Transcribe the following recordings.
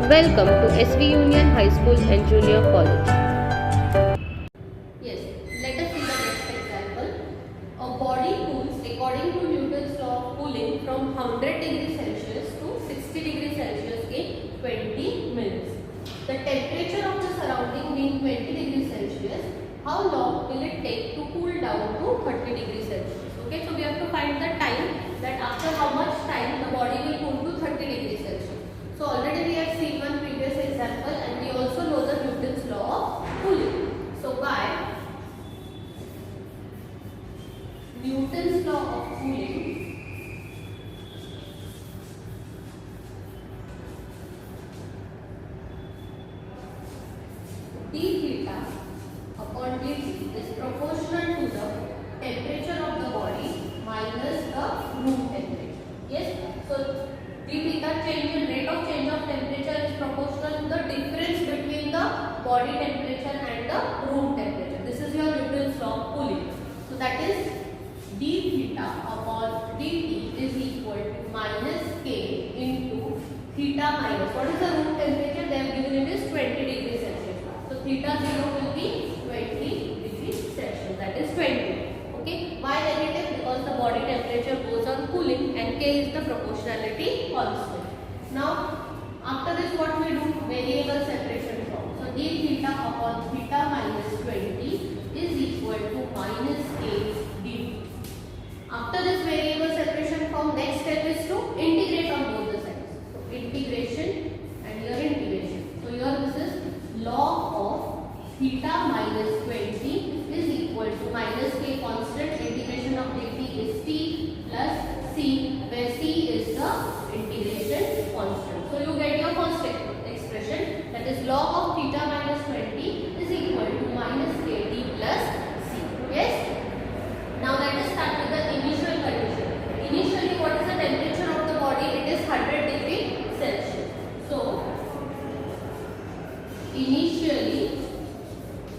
Welcome to SV Union High School and Junior College. Yes, let us see the next example. A body cools according to Newton's law of cooling from 100 degrees Celsius to 60 degrees Celsius in 20 minutes. The temperature of the surrounding being 20 degrees Celsius, how long will it take to cool down to 30 degrees Celsius? Okay, so we have to find the time, that after how much time the body will cool to 30 degrees Celsius. So already we have seen one previous example and we also know the Newton's law of cooling. So by Newton's law of cooling, d theta upon dt is proportional to the temperature of the body minus the room temperature. Yes, so d theta rate of change of temperature is proportional to the difference between the body temperature and the room temperature. This is your Newton's law of cooling. So that is d theta upon dt is equal to minus k into theta minus. What is the room temperature? They have given it is 20 degrees Celsius. So theta 0 will be 20 degrees Celsius. That is 20. Okay. Why negative? Because the body temperature goes on cooling and k is the proportionality constant. Now, after this what we do? Variable separation form. So d theta upon theta minus 20 is equal to minus k dt. After this variable separation form, next step is to integrate on both the sides. So integration and here integration. So here this is log of theta minus 20 is equal to minus k constant. Integration of dt is t plus c, where c is the integration constant. So you get your first expression, that is log of theta minus 20 is equal to minus kt plus c. Yes. Now let us start with the initial condition. Initially, what is the temperature of the body? It is 100 degrees Celsius. So initially,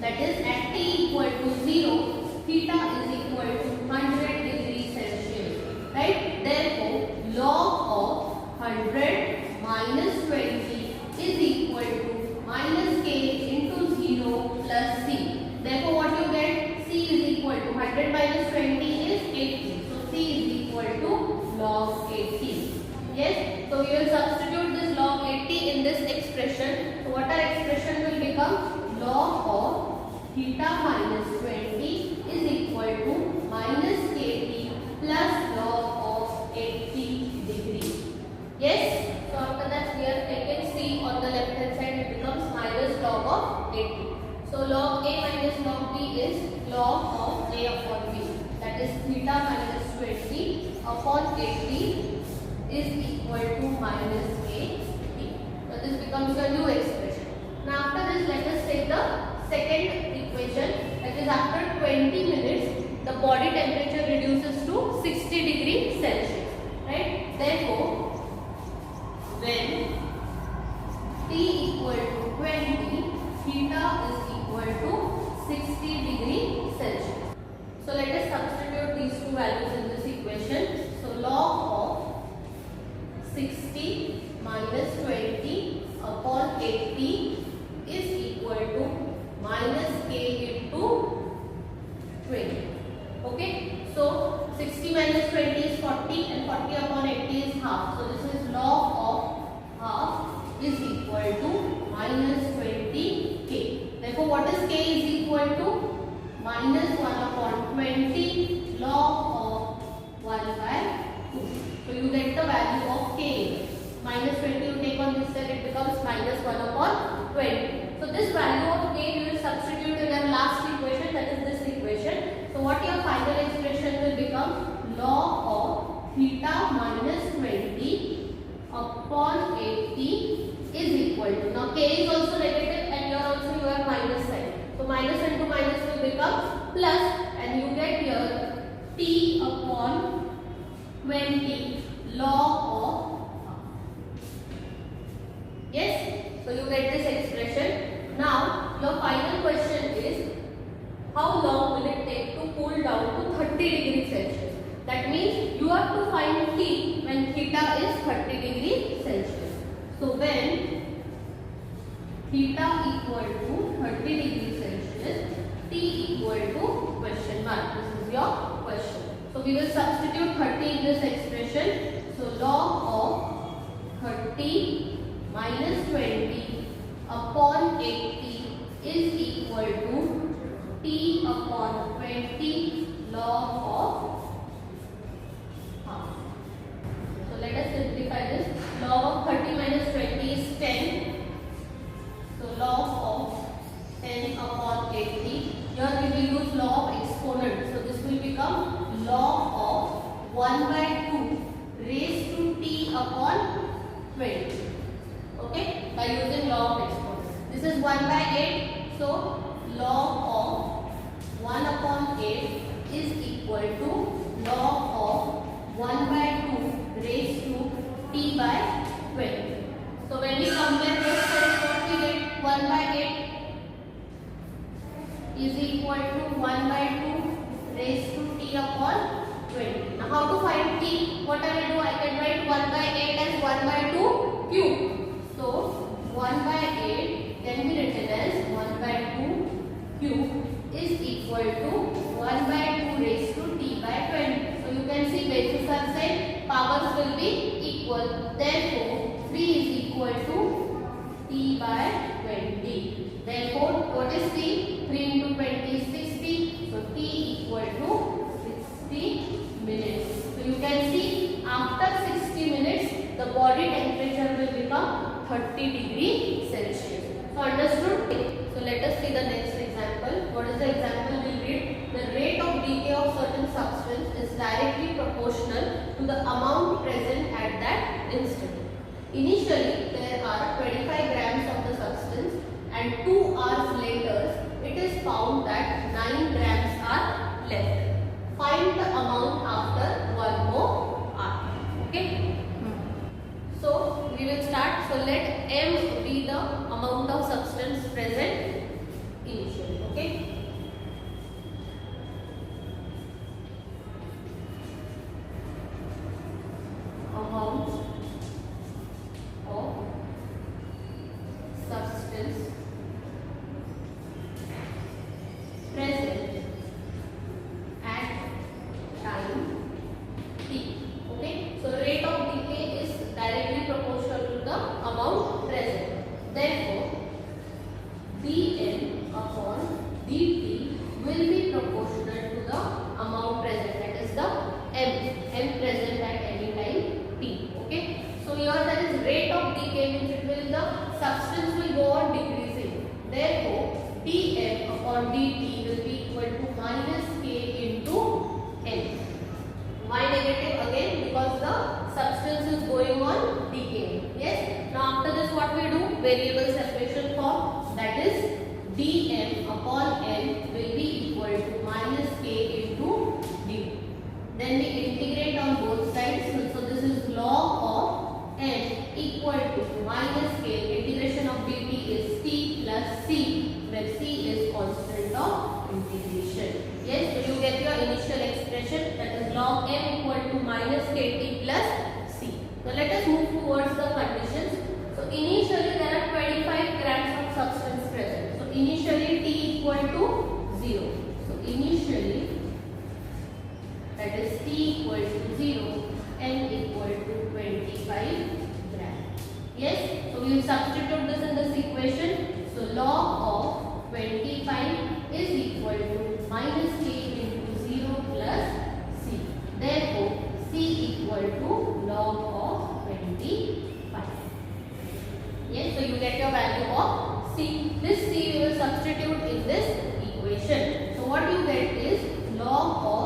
that is at t equal to 0, theta is equal to 100 degrees Celsius. Right? Therefore, log of 100 minus 20 is equal to minus k into 0 plus c. Therefore, what you get? C is equal to 100 minus 20 is 80. So C is equal to log 80. Yes. So we will substitute this log 80 in this expression. So what our expression will become? Log of theta minus 20 is equal to minus kt plus log of 80 degrees. Yes. So after that we have taken C on the left hand side, it becomes minus log of 80. So log A minus log B is log of A upon B. That is theta minus 20 upon 80 is equal to minus kt. So this becomes a new expression. Now after this, let us take the second equation. That is after 20 minutes the body temperature reduces to 60 degrees Celsius. Right? Therefore, when t equal to 20, theta is equal to 60 degrees Celsius. So let us substitute these two values in this equation. So log of 60 minus 20 upon 80 is equal to minus k into 20. Okay. So 60 minus 20 is 40 and 40 upon 80 is half. So this is log of half is equal to minus 20k. Therefore, what is k is equal to? Minus 1 upon 20 log of 1 by 2. So you get the value of k. Minus 20 you take on this side, it becomes minus 1 upon 20. So this value of k you will substitute in our last equation, that is this equation. So what your final expression will become? Log of theta minus 20 upon 80 is equal to. Now k is also negative and here also you have minus sign. So minus into minus will become plus and you get here t upon 20 log of half. Yes. So you get this expression. Now your final question is, how long will it take to cool down to 30 degrees Celsius? That means you have to find t when theta is 30 degrees Celsius. So when theta equal to 30 degrees Celsius, t equal to question mark. This is your question. So we will substitute 30 in this expression. So log of 30 minus 20 upon 80 is equal to t upon 20 log of half. So let us simplify this. Log of 30 minus 20 is 10. So log of 10 upon 80. Here we will use law of exponent. So this will become log of 1 by 2 raised to t upon 20. Okay, by using law of exponent. This is 1 by 8. So log of 1 upon 8 is equal to log of 1 by 2 raised to t by 20. So when we compare both sides, what we get? 1 by 8 is equal to 1 by 2 raised to t upon 20. Now how to find t? What I will do? I can write 1 by 8 as 1 by 2 cube. So 1 by 8 can be written as 1 by 2 cube is equal to 1 by 2 raised to t by 20. So you can see bases are same, powers will be equal. Therefore 3 is equal to t by 20. Therefore what is t? 3 into 20 is 60. So t equal to 60 minutes. So you can see after 60 minutes the body temperature will become 30 degrees Celsius. So understood? So let us see the next example. What is the example? We read the rate of decay of certain substance is directly proportional to the amount present at that instant. Initially there are 25 grams of the substance and 2 hours later it is found that 9 grams are left. Find the amount after 1 more hour. Okay. So we will start. So let M be the amount of substance present initially. Okay. Amount of substance present at time t. Okay. So rate of decay is directly proportional to the amount present. Therefore, dN upon dt will be proportional to the amount present. That is the m present at any time t. Okay. So here there is rate of decay, means it will the substance will go on decreasing. Therefore, dm upon dt will be equal to minus k into n. Why negative? Again because the substance is going on decaying. Yes. Now after this what we do? Variable separation form, that is dm upon n will be equal to minus k into d. Then we integrate on both sides. So this is log of n equal to minus k. Integration of dt is t plus c, where c is constant of integration. Yes, so you get your initial expression, that is log m equal to minus kt plus c. So let us move towards the conditions. So initially there are 25 grams of substance present. So initially t equal to 0. So initially that is t equal to 0, n equal to 25 grams. Yes, so we will substitute this in this equation. So log of 25 is equal to minus k into 0 plus c. Therefore, c equal to log of 25. Yes, so you get your value of c. This c we will substitute in this equation. So what you get is log of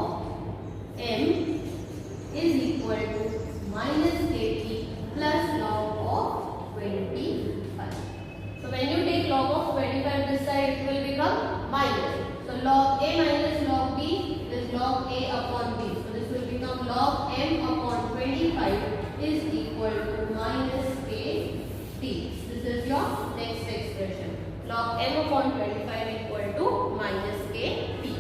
m is equal to minus kt plus log of 25. So when you take log of 25 this side, it will become minus. So log a minus log b is log a upon b. So this will become log m upon 25 is equal to minus k t. This is your next expression. Log m upon 25 equal to minus k t.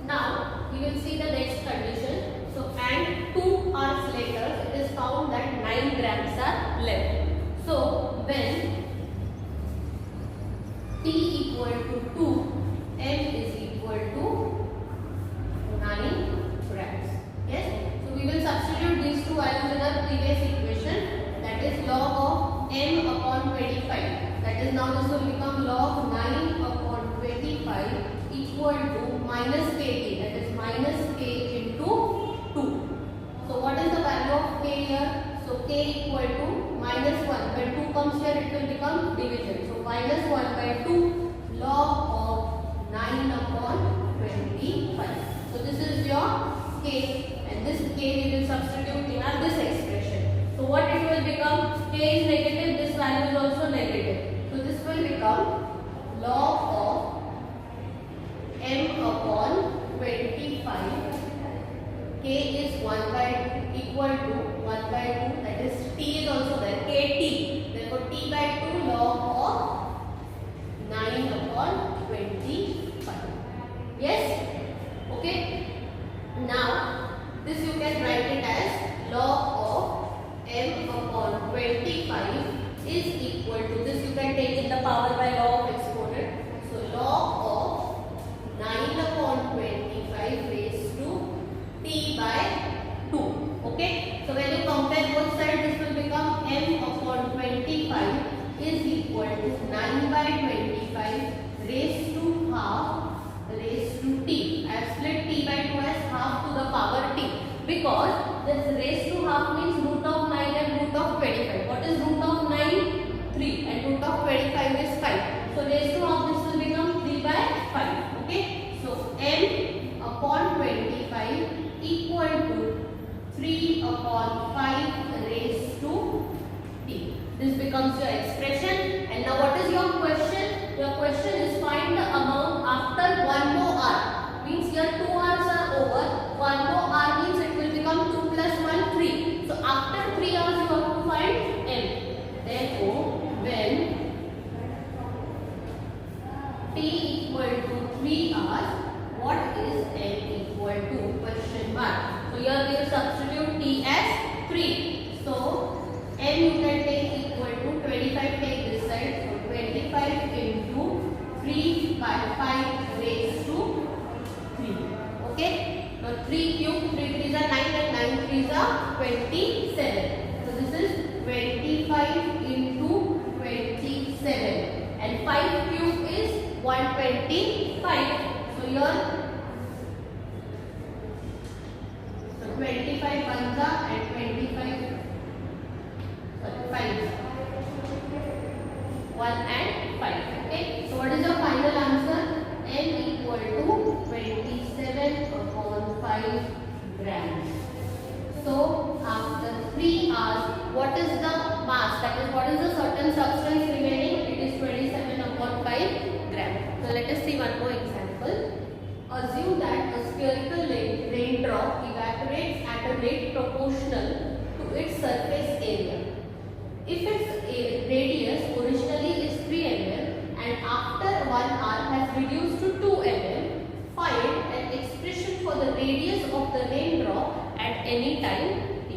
Now we will see the next condition. So and 2 hours later it is found that 9 grams are left. So when previous equation, that is log of m upon 25. That is, now this will become log 9 upon 25 equal to minus kt, that is minus k into 2. So what is the value of k here? So k equal to minus 1. When 2 comes here, it will become division. So minus 1 by 2 log of 9 upon 25. So this is your k, and this k we will substitute in our this expression. So what it will become? K is negative, this value is also negative. So this will become log of m upon 25. K is 1 by equal to 1 by 2, that is t is also there, kt. Therefore t by 2 log of 9 upon 25. Yes? Okay? Now this you can write it as log of m upon 25 is equal to, this you can take in the power by law of exponent. So log of 9 upon 25 raised to t by 2. Okay? So when you compare both sides, this will become m upon 25 is equal to 9 by 25 raised to half raised to t. I have split t by 2 as half to the power t, because this raised to half means root of 9 and root of 25. What is root of 9? 3, and root of 25 is 5. So raised to half, this will become 3 by 5. Okay? So m upon 25 equal to 3 upon 5 raised to t. This becomes your expression. And now what is your question? Your question is find the amount after 1 more hour. Means here 2 hours are over. 1 more hour means it will become 2 plus 1, 3. So after 3 hours you have to find m. Therefore, when t equal to 3 hours, what is m equal to? Question mark. So here we will substitute t as 3. So m you can take equal to 25, take this side. So 25 into 3 by 5 raised to 3. Okay? Now 3 cube, 3 3s are 9 and 9 3s are 27. So this is 25 into 27. And 5 cube is 125. So here 25 ones are and 25 5. 1 and 5. Okay. So what is your final answer? M equal to 27 upon 5 grams. So after 3 hours, what is the mass? That is, what is the certain substance remaining? It is 27 upon 5 grams. So let us see one more example. Assume that a spherical raindrop evaporates at a rate proportional to its surface area. If its radius originally is 3 mm and after 1 hour has reduced to 2 mm, find an expression for the radius of the raindrop at any time t.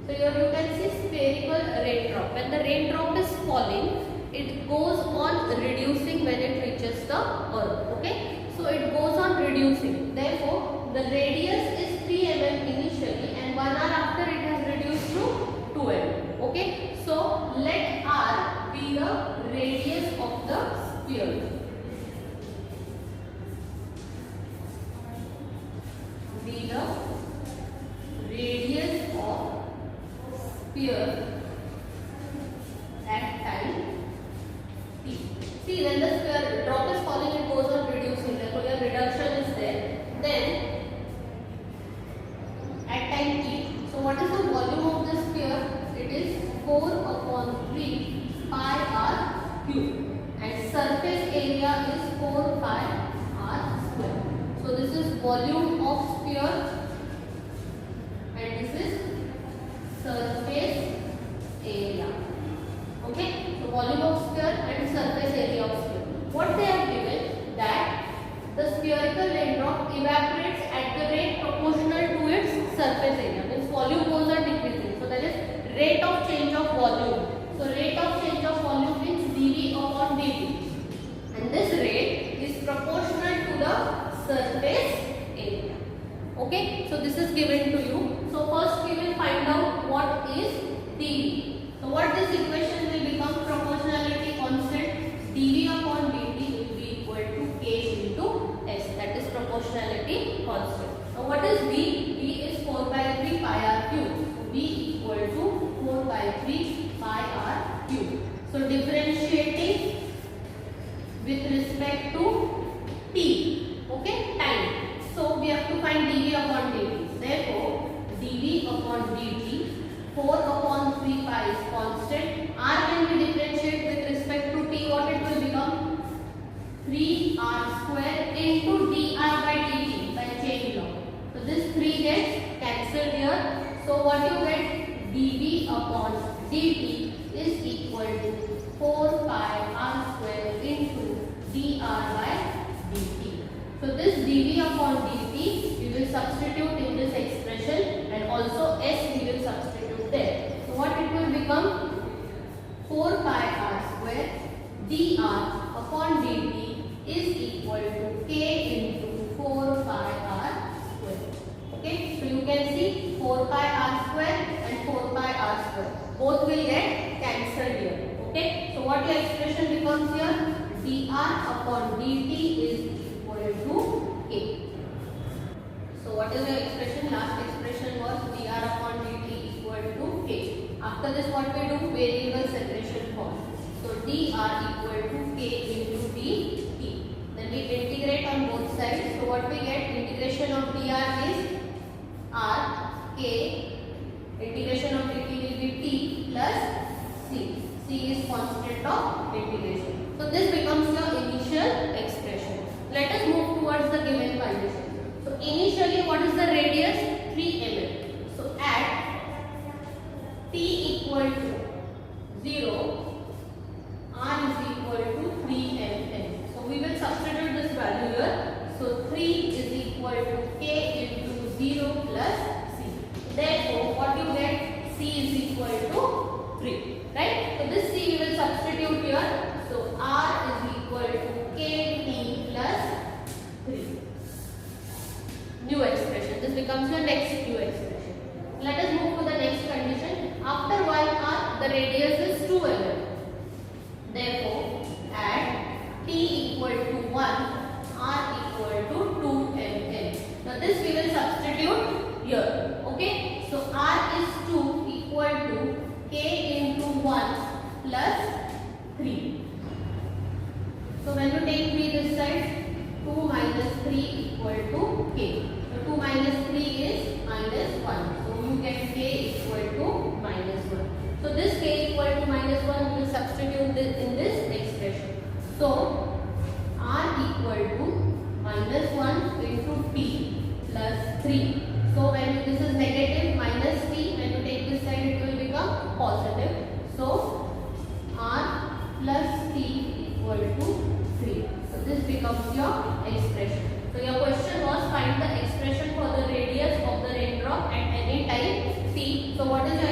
So here you can see spherical raindrop. When the raindrop is falling, it goes on reducing when it reaches the earth. Okay? So it goes on reducing. Therefore, the radius is 3 mm initially and 1 hour after it has reduced to 2 mm. Okay? So let r be the radius of the sphere. Be the radius of sphere at time t. See, when the sphere drop is falling, it goes on reducing. Therefore, your reduction is there. Then at time t. So what is the volume of the sphere? It is 4 upon 3 pi r cube. And surface area is 4 pi r square. So this is volume of sphere and this is surface area. Okay? So volume of sphere and surface area of sphere. What they have given, that the spherical raindrop evaporates at the rate proportional to its surface area. Means volume goes on decreasing. So that is rate of change of volume. So rate of change of volume means dV upon dt. And this rate is proportional to the surface area. Okay? So this is given to you. So first we will find out what is differentiating with respect to t, okay, time. So we have to find dv upon dt. Therefore, dv upon dt, 4 upon 3 pi is constant. R when we differentiate with respect to t, what it will become? 3r square into dr by dt by chain law. So this 3 gets cancelled here. So what you get? dv upon dt is equal to 4 pi r square into dr by dt. So this dv upon dt we will substitute in this expression, and also s we will substitute there. So what it will become? 4 pi r square dr upon dt is equal to k into 4 pi r square. Okay, so you can see 4 pi r square and 4 pi r square both will get cancelled here. Okay, so what your expression becomes here? dr upon dt is equal to k. So what is your expression? Last expression was dr upon dt equal to k. After this what we do? Variable separation form. So dr equal to k into dt. Then we integrate on both sides. So what we get? Integration of dr is r, k, integration of dt will be t plus c. C is constant of integration. So this becomes your initial expression. Let us move towards the given condition. So initially what is the radius? 3 mm. So at t equal to 0, r is equal to 3 mm. So we will substitute this value here. So 3 is equal to k into 0 plus c. Therefore, what you get? C is equal to 3. Right? So this c we will substitute here. So r is equal to kt plus 3. New expression. This becomes your next new expression. Let us move to the next condition. After 1r, the radius is 2 mm. Therefore, at t equal to 1, r equal to 2 mm. Now this we will substitute here. Okay. So r is 2 equal to k into 1 plus 3. So when you take 3 this side, 2 minus 3 equal to k. So 2 minus 3 is minus 1. So you get k equal to minus 1. So this k equal to minus 1 will substitute this in this expression. So r equal to minus 1 into t plus 3. So when this is negative minus t, when you take this side it will become positive. So r plus t equal to 3. So this becomes your expression. So your question was find the expression for the radius of the raindrop at any time t. So what is your